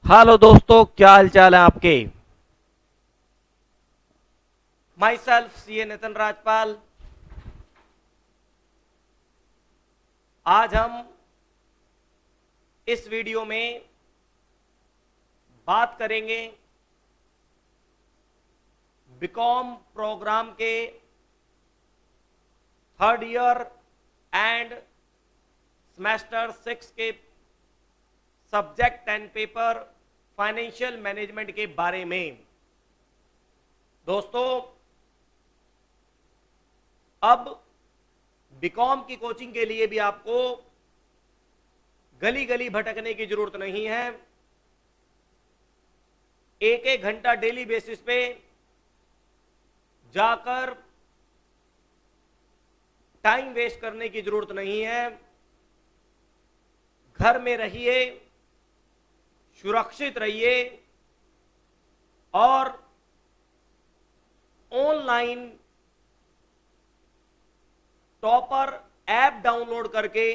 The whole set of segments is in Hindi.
हेलो दोस्तों, क्या हाल चाल है आपके। My self CA Nitin Rajpal. आज हम इस वीडियो में बात करेंगे बीकॉम प्रोग्राम के थर्ड ईयर एंड सेमेस्टर 6 के subject and paper financial management के बारे में। दोस्तों, अब बीकॉम की कोचिंग के लिए भी आपको गली गली भटकने की जरूरत नहीं है। एक एक घंटा डेली बेसिस पे जाकर टाइम वेस्ट करने की जरूरत नहीं है। घर में रहिए, सुरक्षित रहिए और ऑनलाइन टॉपर ऐप डाउनलोड करके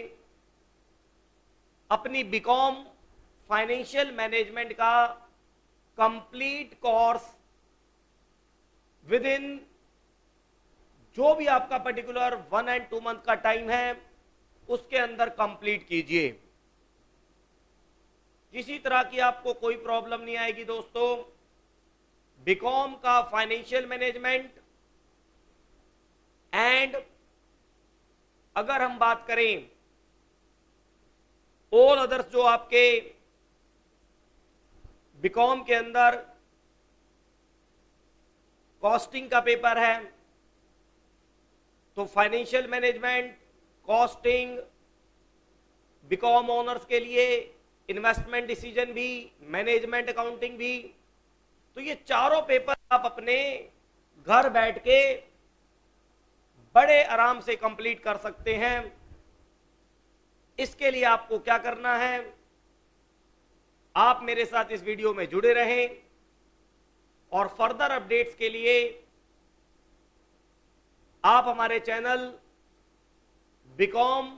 अपनी बीकॉम फाइनेंशियल मैनेजमेंट का कंप्लीट कोर्स विद इन जो भी आपका पर्टिकुलर 1 एंड 2 मंथ का टाइम है उसके अंदर कंप्लीट कीजिए। किसी तरह की आपको कोई प्रॉब्लम नहीं आएगी दोस्तों। बीकॉम का फाइनेंशियल मैनेजमेंट एंड अगर हम बात करें ऑल अदर्स जो आपके बीकॉम के अंदर कॉस्टिंग का पेपर है, तो financial management, costing, BCom honours के लिए इन्वेस्टमेंट डिसीजन भी, मैनेजमेंट अकाउंटिंग भी, तो ये चारों पेपर आप अपने घर बैठ के बड़े आराम से कंप्लीट कर सकते हैं। इसके लिए आपको क्या करना है, आप मेरे साथ इस वीडियो में जुड़े रहें और फर्दर अपडेट्स के लिए आप हमारे चैनल बीकॉम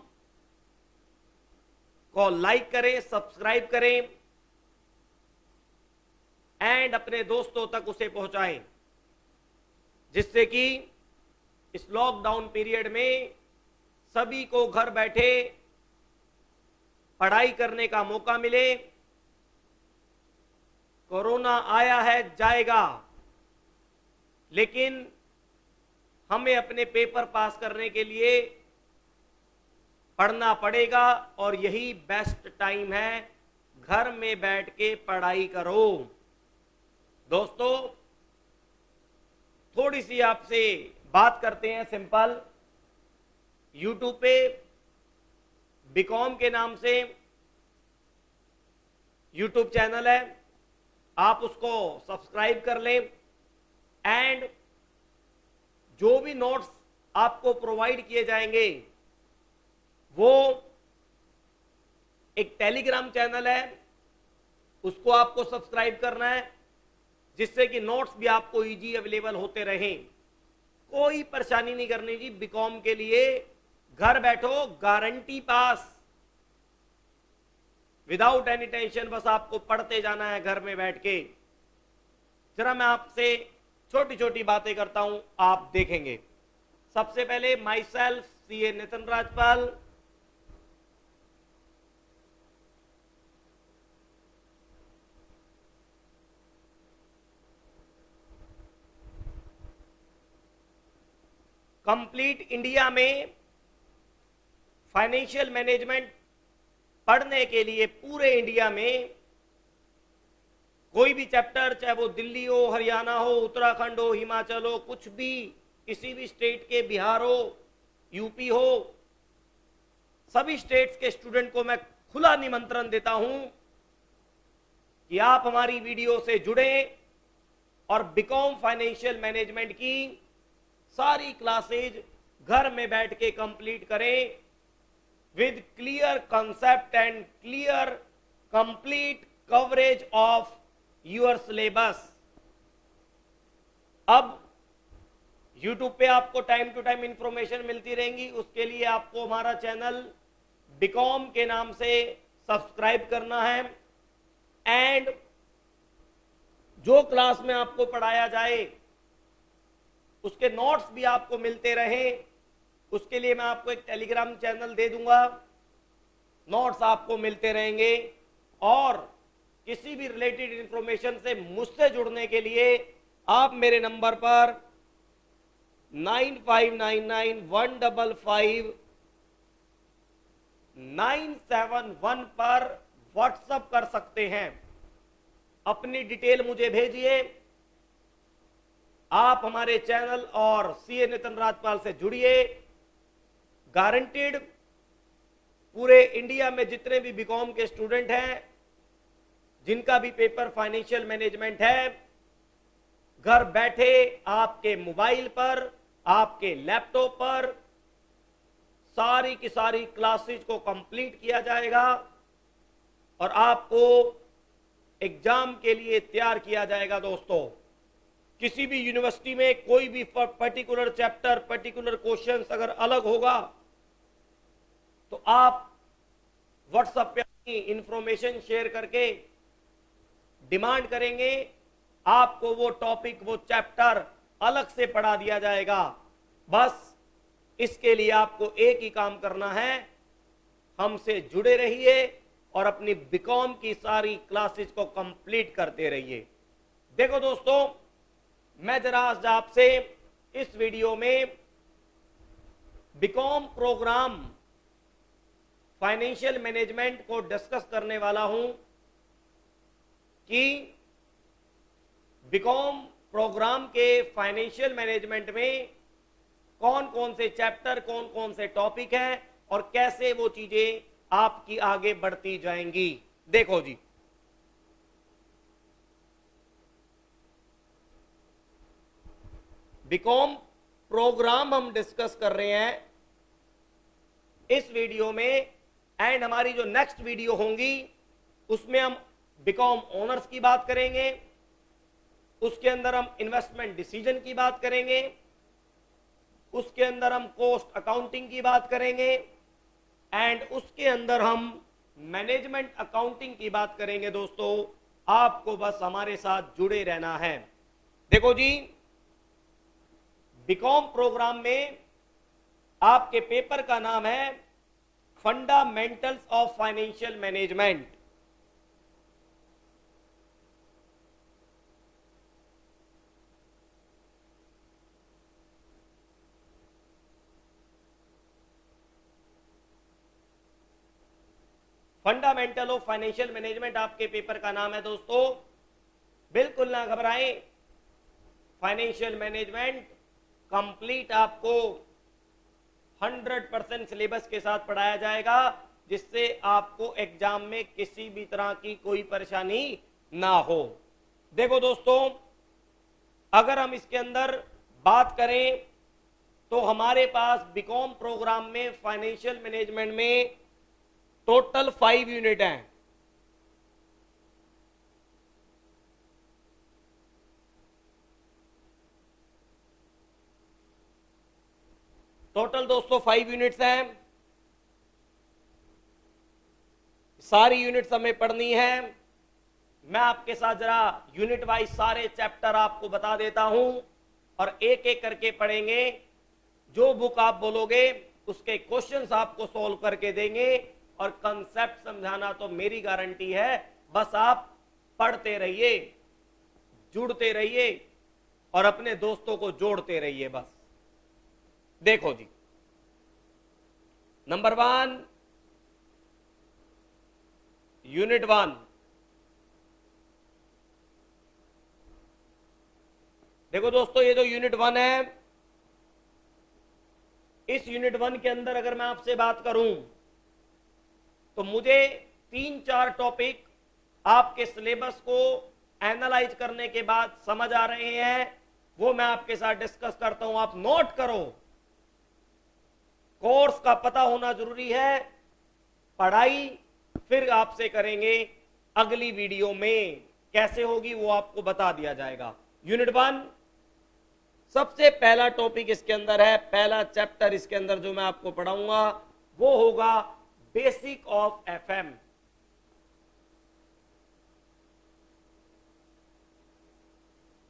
को लाइक करें, सब्सक्राइब करें एंड अपने दोस्तों तक उसे पहुंचाएं, जिससे कि इस लॉकडाउन पीरियड में सभी को घर बैठे पढ़ाई करने का मौका मिले। कोरोना आया है, जाएगा, लेकिन हमें अपने पेपर पास करने के लिए पढ़ना पड़ेगा और यही बेस्ट टाइम है। घर में बैठ के पढ़ाई करो। दोस्तों, थोड़ी सी आपसे बात करते हैं सिंपल। यूट्यूब पे बीकॉम के नाम से यूट्यूब चैनल है, आप उसको सब्सक्राइब कर लें एंड जो भी नोट्स आपको प्रोवाइड किए जाएंगे वो एक टेलीग्राम चैनल है, उसको आपको सब्सक्राइब करना है, जिससे कि नोट्स भी आपको इजी अवेलेबल होते रहें। कोई परेशानी नहीं करनी जी। बीकॉम के लिए घर बैठो, गारंटी पास, विदाउट एनी टेंशन। बस आपको पढ़ते जाना है घर में बैठ के। जरा मैं आपसे छोटी छोटी बातें करता हूं, आप देखेंगे। सबसे पहले my self CA Nitin Rajpal. Complete India में फाइनेंशियल मैनेजमेंट पढ़ने के लिए पूरे इंडिया में कोई भी चैप्टर, चाहे वो दिल्ली हो, हरियाणा हो, उत्तराखंड हो, हिमाचल हो, कुछ भी, किसी भी स्टेट के, बिहार हो, यूपी हो, सभी स्टेट्स के स्टूडेंट को मैं खुला निमंत्रण देता हूं कि आप हमारी वीडियो से जुड़ें और बीकॉम फाइनेंशियल मैनेजमेंट की सारी क्लासेज घर में बैठ के कंप्लीट करें with clear concept and clear complete coverage of your syllabus. अब YouTube पे आपको टाइम टू टाइम इंफॉर्मेशन मिलती रहेंगी, उसके लिए आपको हमारा चैनल बीकॉम के नाम से सब्सक्राइब करना है एंड जो क्लास में आपको पढ़ाया जाए उसके नोट्स भी आपको मिलते रहे, उसके लिए मैं आपको एक टेलीग्राम चैनल दे दूंगा, नोट्स आपको मिलते रहेंगे। और किसी भी रिलेटेड इंफॉर्मेशन से मुझसे जुड़ने के लिए आप मेरे नंबर पर 9599155971 पर व्हाट्सएप कर सकते हैं। अपनी डिटेल मुझे भेजिए। आप हमारे चैनल और सीए नितिन राजपाल से जुड़िए। गारंटीड पूरे इंडिया में जितने भी बीकॉम के स्टूडेंट हैं, जिनका भी पेपर फाइनेंशियल मैनेजमेंट है, घर बैठे आपके मोबाइल पर, आपके लैपटॉप पर सारी की सारी क्लासेस को कंप्लीट किया जाएगा और आपको एग्जाम के लिए तैयार किया जाएगा। दोस्तों, किसी भी यूनिवर्सिटी में कोई भी पर्टिकुलर चैप्टर, पर्टिकुलर क्वेश्चंस अगर अलग होगा तो आप व्हाट्सएप पे अपनी इंफॉर्मेशन शेयर करके डिमांड करेंगे, आपको वो टॉपिक, वो चैप्टर अलग से पढ़ा दिया जाएगा। बस इसके लिए आपको एक ही काम करना है, हमसे जुड़े रहिए और अपनी बीकॉम की सारी क्लासेस को कंप्लीट करते रहिए। देखो दोस्तों, मैं जरा आज आपसे इस वीडियो में बीकॉम प्रोग्राम फाइनेंशियल मैनेजमेंट को डिस्कस करने वाला हूं कि बीकॉम प्रोग्राम के फाइनेंशियल मैनेजमेंट में कौन कौन से चैप्टर, कौन कौन से टॉपिक हैं और कैसे वो चीजें आपकी आगे बढ़ती जाएंगी। देखो जी, बीकॉम प्रोग्राम हम डिस्कस कर रहे हैं इस वीडियो में, एंड हमारी जो नेक्स्ट वीडियो होंगी उसमें हम बीकॉम ऑनर्स की बात करेंगे, उसके अंदर हम इन्वेस्टमेंट डिसीजन की बात करेंगे, उसके अंदर हम कॉस्ट अकाउंटिंग की बात करेंगे एंड उसके अंदर हम मैनेजमेंट अकाउंटिंग की बात करेंगे। दोस्तों, आपको बस हमारे साथ जुड़े रहना है। देखो जी, बीकॉम प्रोग्राम में आपके पेपर का नाम है fundamentals of financial management. Fundamental of financial management आपके पेपर का नाम है। दोस्तों, बिल्कुल ना घबराएं, फाइनेंशियल मैनेजमेंट कंप्लीट आपको 100% सिलेबस के साथ पढ़ाया जाएगा, जिससे आपको एग्जाम में किसी भी तरह की कोई परेशानी ना हो। देखो दोस्तों, अगर हम इसके अंदर बात करें तो हमारे पास बीकॉम प्रोग्राम में फाइनेंशियल मैनेजमेंट में टोटल 5 यूनिट हैं। टोटल दोस्तों 5 यूनिट्स हैं। सारी यूनिट्स हमें पढ़नी है। मैं आपके साथ जरा यूनिट वाइज सारे चैप्टर आपको बता देता हूं और एक एक करके पढ़ेंगे। जो बुक आप बोलोगे उसके क्वेश्चंस आपको सॉल्व करके देंगे और कंसेप्ट समझाना तो मेरी गारंटी है। बस आप पढ़ते रहिए, जुड़ते रहिए और अपने दोस्तों को जोड़ते रहिए। बस देखो जी, नंबर 1, यूनिट 1। देखो दोस्तों, ये जो यूनिट 1 है, इस यूनिट 1 के अंदर अगर मैं आपसे बात करूं तो मुझे 3-4 टॉपिक आपके सिलेबस को एनालाइज करने के बाद समझ आ रहे हैं, वो मैं आपके साथ डिस्कस करता हूं। आप नोट करो, कोर्स का पता होना जरूरी है। पढ़ाई फिर आपसे करेंगे अगली वीडियो में, कैसे होगी वो आपको बता दिया जाएगा। यूनिट 1, सबसे पहला टॉपिक इसके अंदर है, पहला चैप्टर इसके अंदर जो मैं आपको पढ़ाऊंगा वो होगा basic of FM.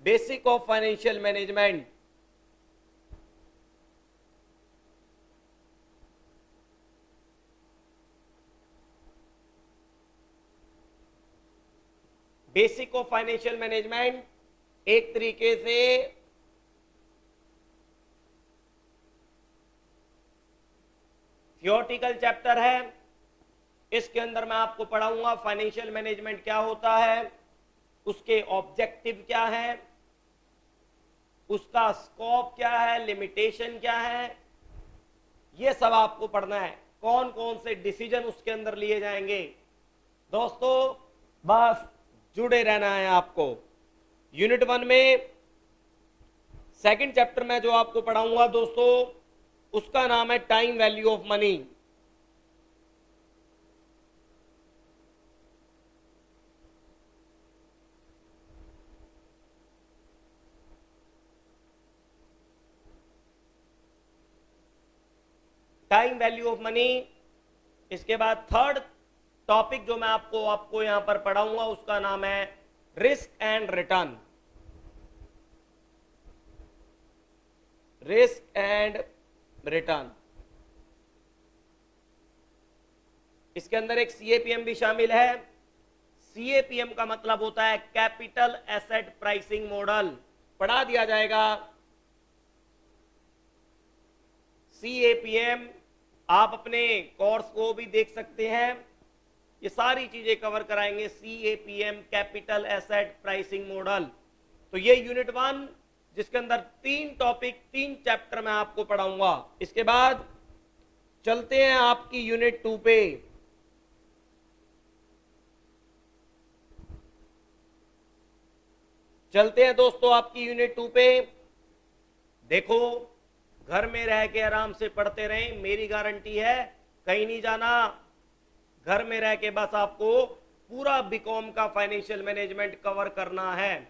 Basic of financial management. Basic of financial management एक तरीके से थियोरेटिकल चैप्टर है। इसके अंदर मैं आपको पढ़ाऊंगा फाइनेंशियल मैनेजमेंट क्या होता है, उसके ऑब्जेक्टिव क्या है, उसका स्कोप क्या है, लिमिटेशन क्या है, ये सब आपको पढ़ना है। कौन कौन से डिसीजन उसके अंदर लिए जाएंगे। दोस्तों बस जुड़े रहना है आपको। यूनिट 1 में सेकंड चैप्टर में जो आपको पढ़ाऊंगा दोस्तों, उसका नाम है time value of money. Time value of money. इसके बाद थर्ड टॉपिक जो मैं आपको यहां पर पढ़ाऊंगा उसका नाम है risk and return. Risk and return. इसके अंदर एक सीएपीएम भी शामिल है। सीएपीएम का मतलब होता है कैपिटल एसेट प्राइसिंग मॉडल। पढ़ा दिया जाएगा सीएपीएम। आप अपने कोर्स को भी देख सकते हैं, ये सारी चीजें कवर कराएंगे। CAPM capital asset pricing model. तो ये यूनिट 1 जिसके अंदर 3 टॉपिक 3 चैप्टर मैं आपको पढ़ाऊंगा। इसके बाद चलते हैं आपकी यूनिट 2 पे। चलते हैं दोस्तों आपकी यूनिट 2 पे। देखो घर में रह के आराम से पढ़ते रहें, मेरी गारंटी है कहीं नहीं जाना। घर में रह के बस आपको पूरा बीकॉम का फाइनेंशियल मैनेजमेंट कवर करना है,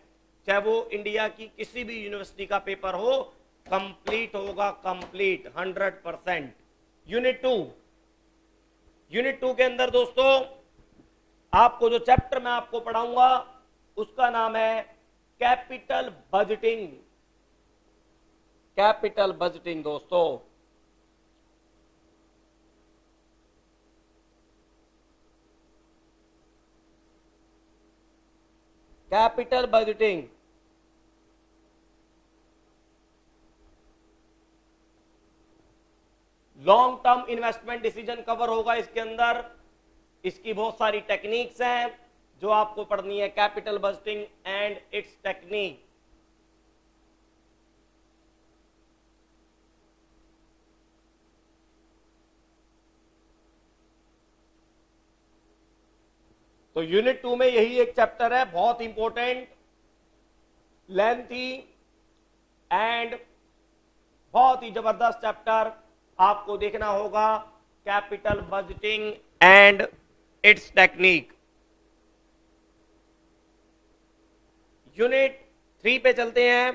चाहे वो इंडिया की किसी भी यूनिवर्सिटी का पेपर हो, कंप्लीट होगा, कंप्लीट 100%। यूनिट 2। यूनिट 2 के अंदर दोस्तों आपको जो चैप्टर मैं आपको पढ़ाऊंगा उसका नाम है कैपिटल बजटिंग। कैपिटल बजटिंग दोस्तों। Capital budgeting. Long term investment decision cover होगा इसके अंदर। इसकी बहुत सारी टेक्निक्स हैं जो आपको पढ़नी है। Capital budgeting and it's technique. तो यूनिट 2 में यही एक चैप्टर है, बहुत इंपॉर्टेंट, लेंथी एंड बहुत ही जबरदस्त चैप्टर आपको देखना होगा, capital budgeting and it's technique. Unit 3 पे चलते हैं।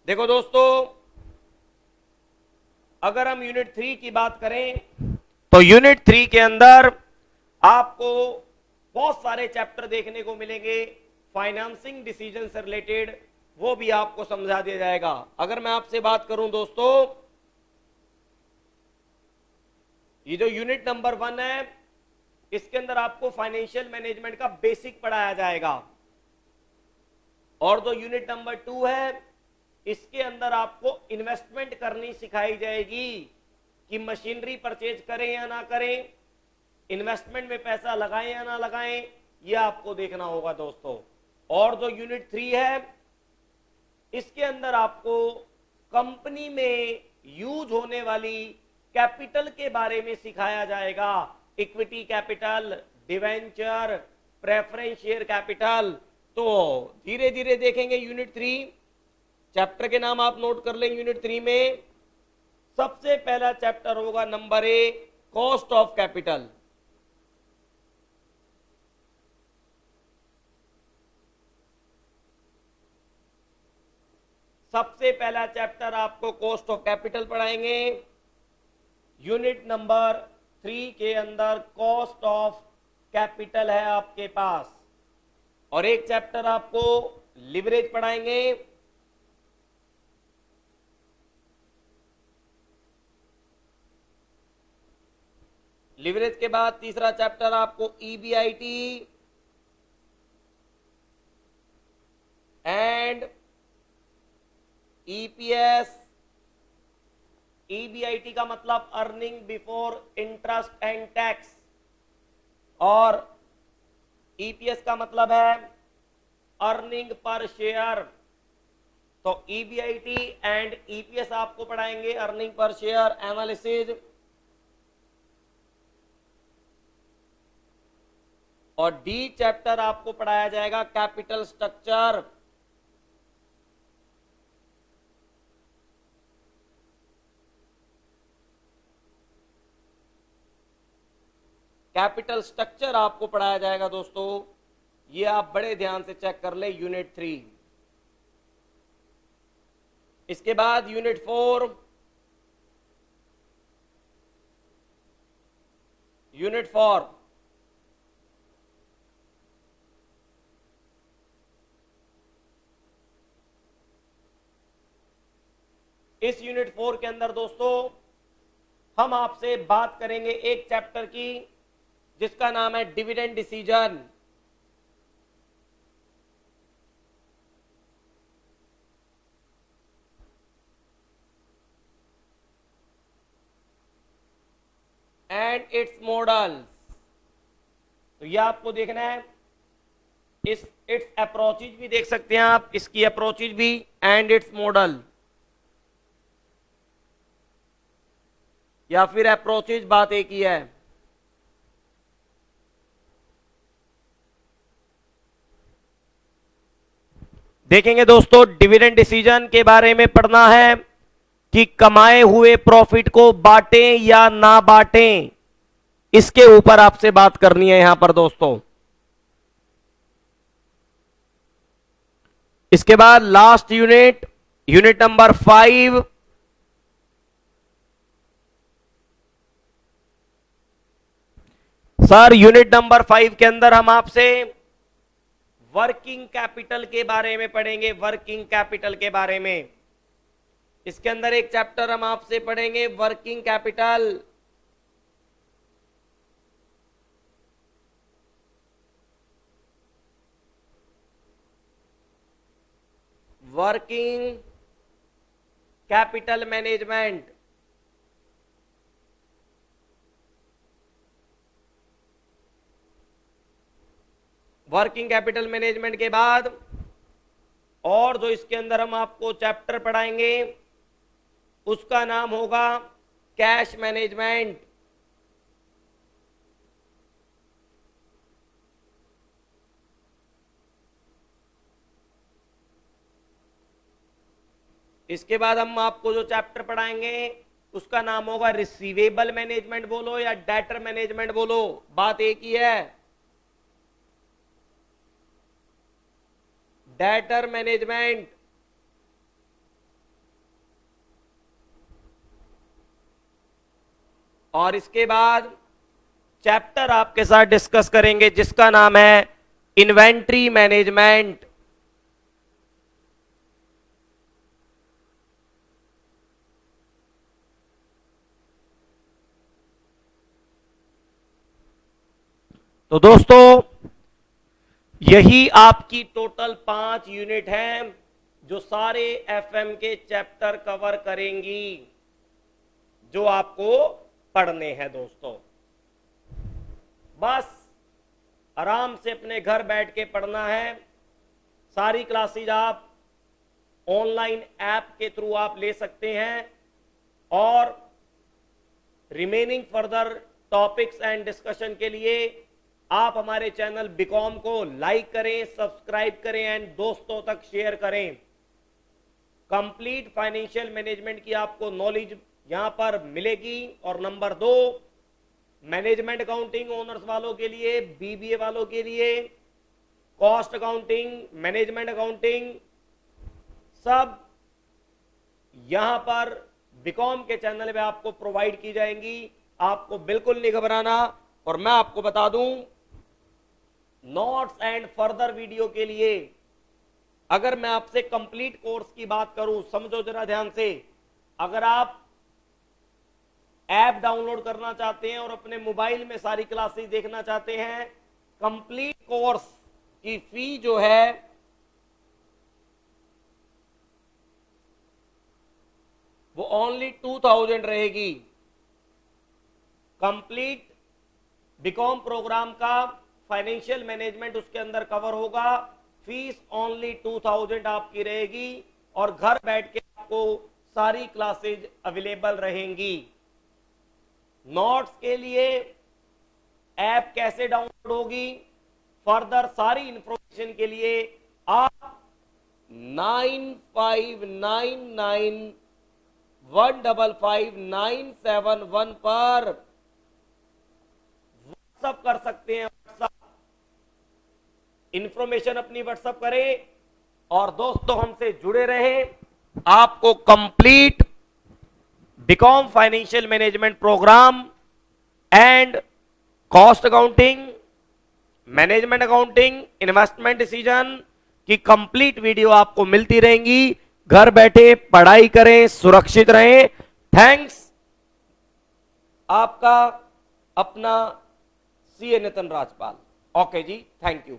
देखो दोस्तों अगर हम यूनिट 3 की बात करें तो यूनिट 3 के अंदर आपको बहुत सारे चैप्टर देखने को मिलेंगे। फाइनेंसिंग डिसीजन से रिलेटेड वो भी आपको समझा दिया जाएगा। अगर मैं आपसे बात करूं दोस्तों, ये जो यूनिट नंबर 1 है इसके अंदर आपको फाइनेंशियल मैनेजमेंट का बेसिक पढ़ाया जाएगा, और जो यूनिट नंबर 2 है इसके अंदर आपको इन्वेस्टमेंट करनी सिखाई जाएगी कि मशीनरी परचेज करें या ना करें, इन्वेस्टमेंट में पैसा लगाएं या ना लगाएं, यह आपको देखना होगा दोस्तों। और जो यूनिट 3 है इसके अंदर आपको कंपनी में यूज होने वाली कैपिटल के बारे में सिखाया जाएगा। Equity capital, debenture, preference share capital. तो धीरे धीरे देखेंगे यूनिट 3। चैप्टर के नाम आप नोट कर लें। यूनिट 3 में सबसे पहला चैप्टर होगा नंबर 1, कॉस्ट ऑफ कैपिटल। सबसे पहला चैप्टर आपको कॉस्ट ऑफ कैपिटल पढ़ाएंगे। यूनिट नंबर 3 के अंदर कॉस्ट ऑफ कैपिटल है आपके पास, और एक चैप्टर आपको लिवरेज पढ़ाएंगे। लिवरेज के बाद तीसरा चैप्टर आपको ईबीआईटी एंड ईपीएस। ईबीआईटी का मतलब earning before interest and tax, और ईपीएस का मतलब है अर्निंग पर शेयर। तो ईबीआईटी एंड ईपीएस आपको पढ़ाएंगे, अर्निंग पर शेयर एनालिसिस। और डी चैप्टर आपको पढ़ाया जाएगा कैपिटल स्ट्रक्चर। कैपिटल स्ट्रक्चर आपको पढ़ाया जाएगा दोस्तों, ये आप बड़े ध्यान से चेक कर ले, यूनिट 3। इसके बाद यूनिट 4, यूनिट 4 इस यूनिट 4 के अंदर दोस्तों हम आपसे बात करेंगे एक चैप्टर की जिसका नाम है dividend decision. And it's models. तो यह आपको देखना है, इस इट्स अप्रोचेज भी देख सकते हैं आप, इसकी अप्रोचेज भी, एंड इट्स मॉडल, या फिर अप्रोचेज, बात एक ही है। देखेंगे दोस्तों, डिविडेंड डिसीजन के बारे में पढ़ना है कि कमाए हुए प्रॉफिट को बांटें या ना बांटें, इसके ऊपर आपसे बात करनी है यहां पर दोस्तों। इसके बाद last unit, unit number 5, sir unit number 5 के अंदर हम आपसे वर्किंग कैपिटल के बारे में पढ़ेंगे, वर्किंग कैपिटल के बारे में। इसके अंदर एक चैप्टर हम आपसे पढ़ेंगे working capital. Working capital management. Working capital management के बाद और जो इसके अंदर हम आपको चैप्टर पढ़ाएंगे उसका नाम होगा कैश मैनेजमेंट। इसके बाद हम आपको जो चैप्टर पढ़ाएंगे उसका नाम होगा रिसीवेबल मैनेजमेंट बोलो या डेटर मैनेजमेंट बोलो, बात एक ही है, डेटर मैनेजमेंट। और इसके बाद चैप्टर आपके साथ डिस्कस करेंगे जिसका नाम है इन्वेंट्री मैनेजमेंट। तो दोस्तों यही आपकी टोटल 5 यूनिट हैं जो सारे एफएम के चैप्टर कवर करेंगी, जो आपको पढ़ने हैं दोस्तों। बस आराम से अपने घर बैठ के पढ़ना है। सारी क्लासेज आप ऑनलाइन ऐप के थ्रू आप ले सकते हैं, और remaining further topics and discussion के लिए आप हमारे चैनल बीकॉम को लाइक करें, सब्सक्राइब करें एंड दोस्तों तक शेयर करें। कंप्लीट फाइनेंशियल मैनेजमेंट की आपको नॉलेज यहां पर मिलेगी। और नंबर 2, मैनेजमेंट अकाउंटिंग ओनर्स वालों के लिए, बीबीए वालों के लिए, कॉस्ट अकाउंटिंग, मैनेजमेंट अकाउंटिंग, सब यहां पर बीकॉम के चैनल पे आपको प्रोवाइड की जाएंगी। आपको बिल्कुल नहीं घबराना। और मैं आपको बता दूं, नोट्स एंड फर्दर वीडियो के लिए अगर मैं आपसे कंप्लीट कोर्स की बात करूं, समझो जरा ध्यान से, अगर आप ऐप डाउनलोड करना चाहते हैं और अपने मोबाइल में सारी क्लासेस देखना चाहते हैं, कंप्लीट कोर्स की फी जो है वो ओनली 2000 रहेगी। कंप्लीट बीकॉम प्रोग्राम का फाइनेंशियल मैनेजमेंट उसके अंदर कवर होगा। फीस ओनली 2000 आपकी रहेगी और घर बैठ के आपको सारी क्लासेज अवेलेबल रहेंगी। नोट्स के लिए ऐप कैसे डाउनलोड होगी, फर्दर सारी इंफॉर्मेशन के लिए आप 9559155971 पर व्हाट्सअप कर सकते हैं। व्हाट्सअप इंफॉर्मेशन अपनी व्हाट्सअप करें और दोस्तों हमसे जुड़े रहें। आपको complete BCom financial management program and cost accounting, management accounting, investment decision की कंप्लीट वीडियो आपको मिलती रहेंगी। घर बैठे पढ़ाई करें, सुरक्षित रहें। थैंक्स। आपका अपना CA Nitin Rajpal. Okay ji, thank you.